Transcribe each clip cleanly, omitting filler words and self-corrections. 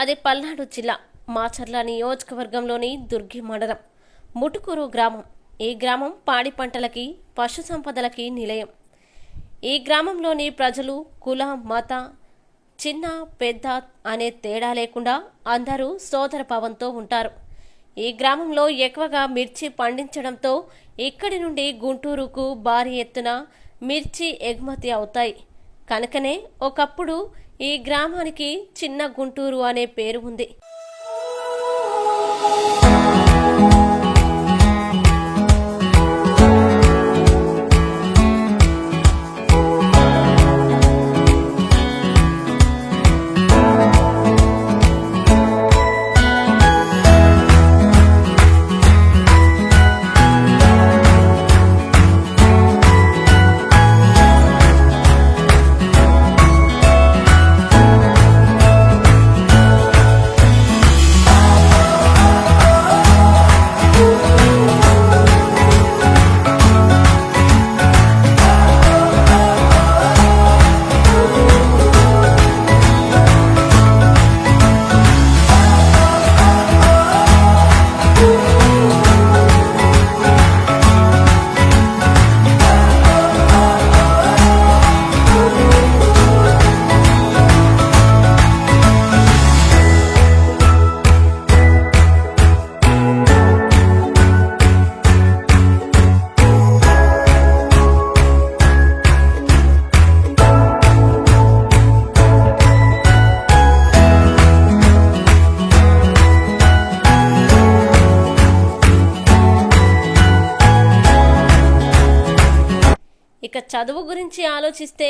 అది పల్నాడు జిల్లా మాచర్ల నియోజకవర్గంలోని దుర్గి మండలం ముటుకూరు గ్రామం. ఈ గ్రామం పాడి పంటలకి, పశు సంపదలకి నిలయం. ఈ గ్రామంలోని ప్రజలు కుల, మత, చిన్న పెద్ద అనే తేడా లేకుండా అందరూ సోదరభావంతో ఉంటారు. ఈ గ్రామంలో ఎక్కువగా మిర్చి పండించడంతో ఇక్కడి నుండి గుంటూరుకు భారీ ఎత్తున మిర్చి ఎగుమతి అవుతాయి. కనుకనే ఒకప్పుడు ఈ గ్రామానికి చిన్న గుంటూరు అనే పేరు ఉంది. ఇక చదువు గురించి ఆలోచిస్తే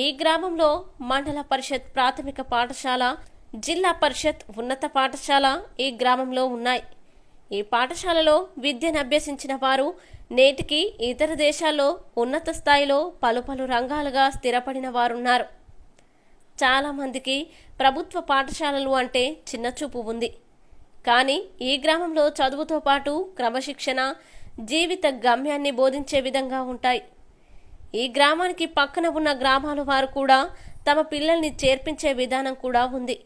ఈ గ్రామంలో మండల పరిషత్ ప్రాథమిక పాఠశాల, జిల్లా పరిషత్ ఉన్నత పాఠశాల ఈ గ్రామంలో ఉన్నాయి. ఈ పాఠశాలలో విద్యను అభ్యసించిన వారు నేటికి ఇతర దేశాల్లో ఉన్నత స్థాయిలో పలు రంగాలుగా స్థిరపడిన వారున్నారు. చాలామందికి ప్రభుత్వ పాఠశాలలు అంటే చిన్నచూపు ఉంది. కానీ ఈ గ్రామంలో చదువుతో పాటు క్రమశిక్షణ, జీవిత గమ్యాన్ని బోధించే విధంగా ఉంటాయి. ఈ గ్రామానికి పక్కన ఉన్న గ్రామాల వారు కూడా తమ పిల్లల్ని చేర్పించే విధానం కూడా ఉంది.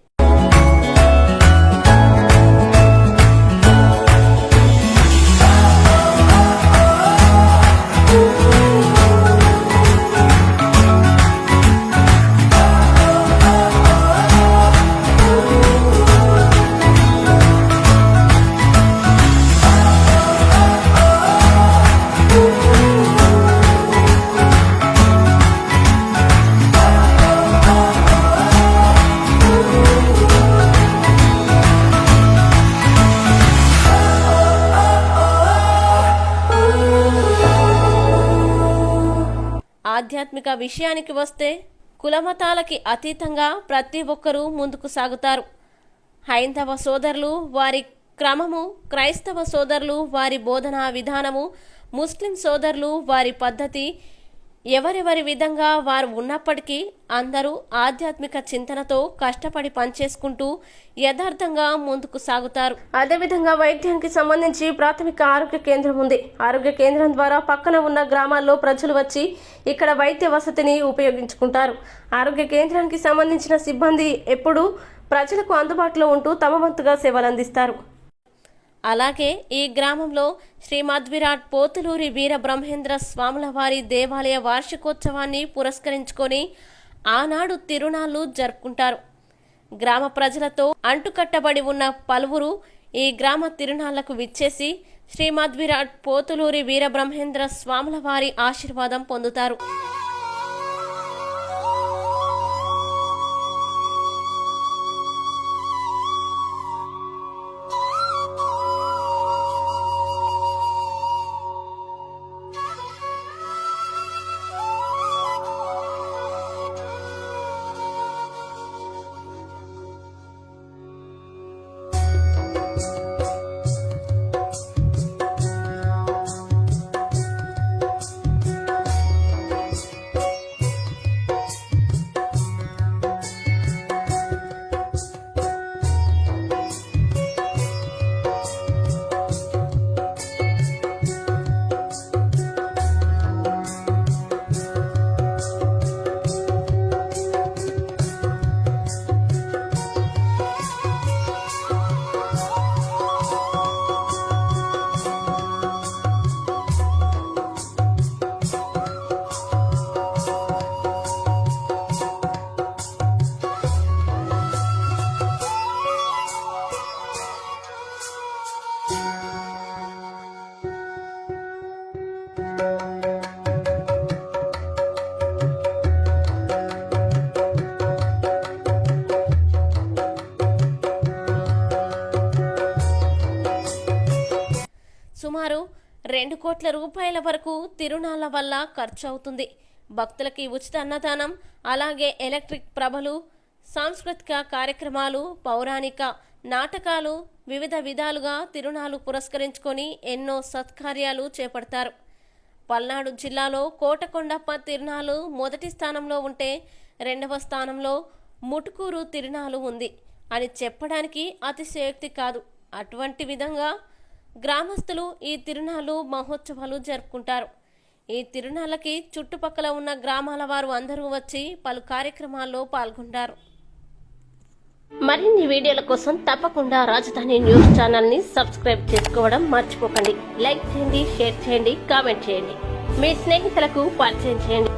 ఆధ్యాత్మిక విషయానికి వస్తే కులమతాలకి అతీతంగా ప్రతి ఒక్కరూ ముందుకు సాగుతారు. హైందవ సోదరులు వారి క్రమము, క్రైస్తవ సోదరులు వారి బోధనా విధానము, ముస్లిం సోదరులు వారి పద్ధతి, ఎవరెవరి విధంగా వారు ఉన్నప్పటికీ అందరూ ఆధ్యాత్మిక చింతనతో కష్టపడి పనిచేసుకుంటూ యథార్థంగా ముందుకు సాగుతారు. అదేవిధంగా వైద్యానికి సంబంధించి ప్రాథమిక ఆరోగ్య కేంద్రం ఉంది. ఆరోగ్య కేంద్రం ద్వారా పక్కన ఉన్న గ్రామాల్లో ప్రజలు వచ్చి ఇక్కడ వైద్య వసతిని ఉపయోగించుకుంటారు. ఆరోగ్య కేంద్రానికి సంబంధించిన సిబ్బంది ఎప్పుడూ ప్రజలకు అందుబాటులో ఉంటూ తమ వంతుగా సేవలు అందిస్తారు. అలాగే ఈ గ్రామంలో శ్రీమద్విరాట్ పోతులూరి వీర బ్రహ్మేంద్ర స్వాముల వారి దేవాలయ వార్షికోత్సవాన్ని పురస్కరించుకొని ఆనాడు తిరునాళ్లు జరుపుకుంటారు. గ్రామ ప్రజలతో అంటుకట్టబడి ఉన్న పలువురు ఈ గ్రామ తిరునాళ్లకు విచ్చేసి శ్రీమద్విరాట్ పోతులూరి వీర బ్రహ్మేంద్ర స్వాముల వారి ఆశీర్వాదం పొందుతారు. 2 కోట్ల రూపాయల వరకు తిరునాళ్ల వల్ల ఖర్చు అవుతుంది. భక్తులకి ఉచిత అన్నదానం, అలాగే ఎలక్ట్రిక్ ప్రభలు, సాంస్కృతిక కార్యక్రమాలు, పౌరాణిక నాటకాలు, వివిధ విధాలుగా తిరునాళ్లు పురస్కరించుకొని ఎన్నో సత్కార్యాలు చేపడతారు. పల్నాడు జిల్లాలో కోటకొండప్ప తిరునాళ్లు మొదటి స్థానంలో ఉంటే 2వ స్థానంలో ముటుకూరు తిరునాళ్లు ఉంది అని చెప్పడానికి అతిశయోక్తి కాదు. అటువంటి విధంగా గ్రామస్తులు ఈ తిరునాళ్లు మహోత్సవాలు జరుపుకుంటారు. ఈ తిరునాళ్లకి చుట్టుపక్కల ఉన్న గ్రామాల వారు అందరూ వచ్చి పలు కార్యక్రమాల్లో పాల్గొంటారు. మరిన్ని వీడియోల కోసం తప్పకుండా రాజధాని న్యూస్ ఛానల్ని సబ్స్క్రైబ్ చేసుకోవడం మర్చిపోకండి. లైక్ చేయండి, షేర్ చేయండి, కామెంట్ చేయండి, మీ స్నేహితులకు పరిచయం చేయండి.